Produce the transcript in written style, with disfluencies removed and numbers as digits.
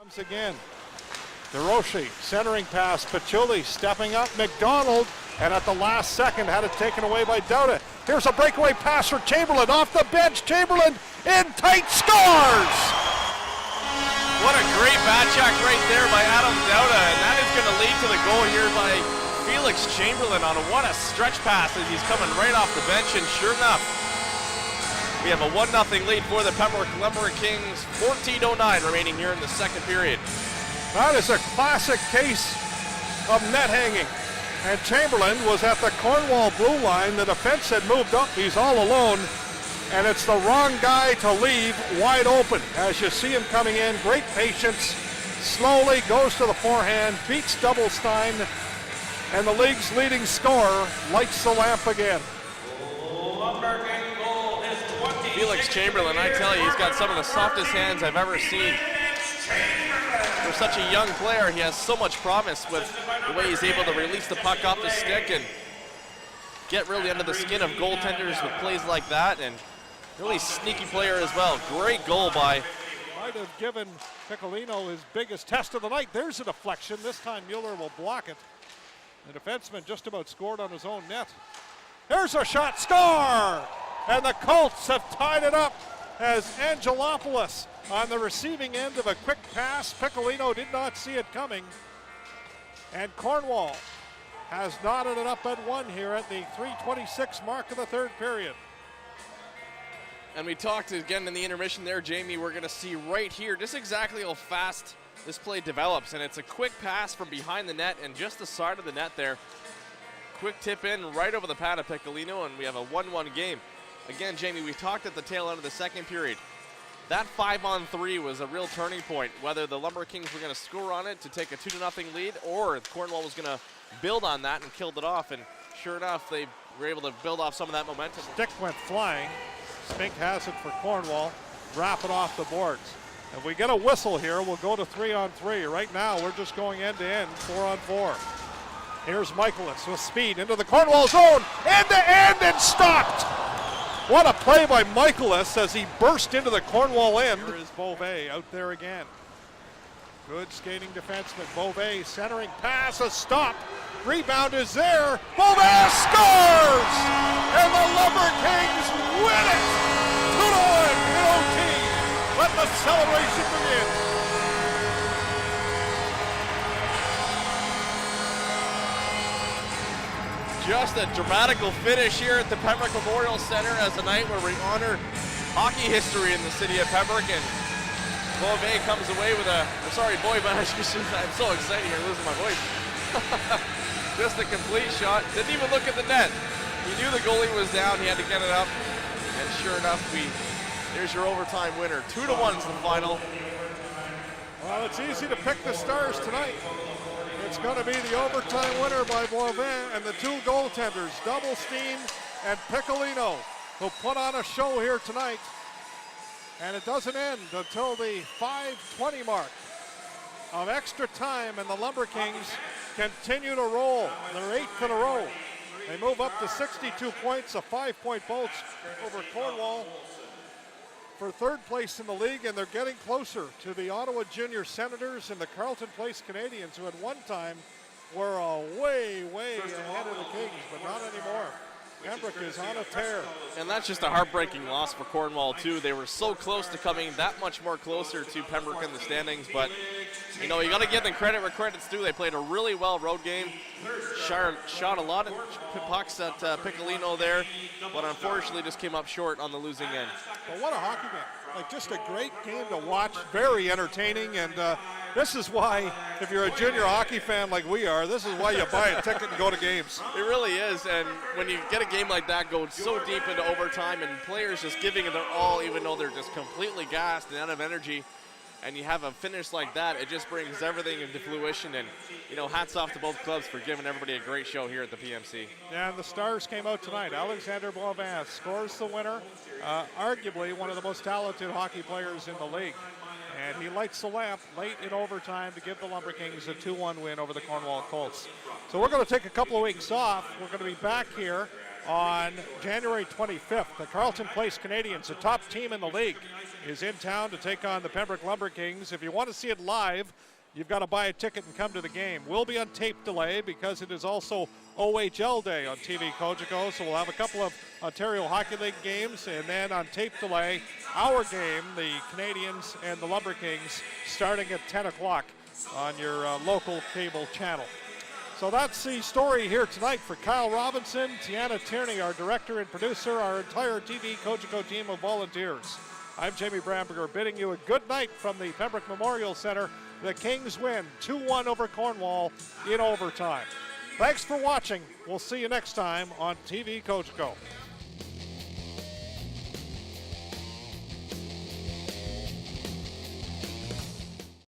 Comes again. DeRoche centering pass. Piccolino stepping up. McDonald, and at the last second had it taken away by Douda. Here's a breakaway pass for Chamberlain off the bench. Chamberlain in tight, scores! What a great back check right there by Adam Douda, and that is going to lead to the goal here by Felix Chamberlain on what a stretch pass as he's coming right off the bench, and sure enough, we have a 1-0 lead for the Pembroke Lumber Kings. 14:09 remaining here in the second period. That is a classic case of net hanging. And Chamberlain was at the Cornwall blue line. The defense had moved up. He's all alone. And it's the wrong guy to leave wide open. As you see him coming in, great patience. Slowly goes to the forehand, beats Doublestein. And the league's leading scorer lights the lamp again. Felix Chamberlain, I tell you, he's got some of the softest hands I've ever seen. For such a young player, he has so much promise with the way he's able to release the puck off the stick and get really under the skin of goaltenders with plays like that, and really sneaky player as well. Great goal by. Might have given Piccolino his biggest test of the night. There's a deflection. This time Mueller will block it. The defenseman just about scored on his own net. Here's a shot, score! And the Colts have tied it up as Angelopoulos on the receiving end of a quick pass. Piccolino did not see it coming. And Cornwall has knotted it up at one here at the 3:26 mark of the third period. And we talked again in the intermission there, Jamie, we're going to see right here just exactly how fast this play develops. And it's a quick pass from behind the net and just the side of the net there. Quick tip in right over the pad of Piccolino, and we have a 1-1 game. Again, Jamie, we talked at the tail end of the second period. That 5-on-3 was a real turning point, whether the Lumber Kings were going to score on it to take a 2-0 lead, or Cornwall was going to build on that and killed it off. And sure enough, they were able to build off some of that momentum. Stick went flying. Spink has it for Cornwall. Wrap it off the boards. If we get a whistle here, we'll go to 3-on-3. Right now, we're just going end-to-end, 4-on-4. Here's Michaelis with speed into the Cornwall zone, end-to-end, and stopped. What a play by Michaelis as he burst into the Cornwall end. Here is Beauvais out there again. Good skating defenseman. Beauvais centering pass, a stop. Rebound is there. Beauvais scores! And the Lumber Kings win it! 2-1 in OT. Let the celebration begin. Just a dramatical finish here at the Pembroke Memorial Center as a night where we honor hockey history in the city of Pembroke. And Beauvais comes away with I'm so excited here, losing my voice. Just a complete shot. Didn't even look at the net. He knew the goalie was down. He had to get it up. And sure enough, here's your overtime winner. 2-1 is the final. Well, it's easy to pick the stars tonight. It's going to be the overtime winner by Beauvais and the two goaltenders, Doublestein and Piccolino, who put on a show here tonight. And it doesn't end until the 5:20 mark of extra time, and the Lumber Kings continue to roll. They're 8th in a row. They move up to 62 points, a 5-point boat over Cornwall for third place in the league, and they're getting closer to the Ottawa Junior Senators and the Carleton Place Canadians, who at one time were way ahead of the Kings, but not anymore. Pembroke is on a tear. And that's just a heartbreaking loss for Cornwall, too. They were so close to coming that much more closer to Pembroke in the standings, but, you know, you got to give them credit where credit's due. They played a really well road game, shot a lot of pucks at Piccolino there, but unfortunately just came up short on the losing end. But what a hockey game. Like, just a great game to watch, very entertaining, and this is why, if you're a junior hockey fan like we are, this is why you buy a ticket and go to games. It really is, and when you get a game like that go so deep into overtime and players just giving it their all, even though they're just completely gassed and out of energy, and you have a finish like that, it just brings everything into fruition. And, you know, hats off to both clubs for giving everybody a great show here at the PMC. Yeah, and the stars came out tonight. Alexander Boivin scores the winner, arguably one of the most talented hockey players in the league. And he lights the lamp late in overtime to give the Lumber Kings a 2-1 win over the Cornwall Colts. So we're going to take a couple of weeks off. We're going to be back here on January 25th. The Carleton Place Canadians, the top team in the league, is in town to take on the Pembroke Lumber Kings. If you want to see it live, you've got to buy a ticket and come to the game. We'll be on tape delay because it is also OHL Day on TV Cogeco, so we'll have a couple of Ontario Hockey League games, and then on tape delay, our game, the Canadians and the Lumber Kings, starting at 10 o'clock on your local cable channel. So that's the story here tonight for Kyle Robinson, Tiana Tierney, our director and producer, our entire TV Cogeco team of volunteers. I'm Jamie Bramberger, bidding you a good night from the Pembroke Memorial Center. The Kings win 2-1 over Cornwall in overtime. Thanks for watching. We'll see you next time on TV Cogeco.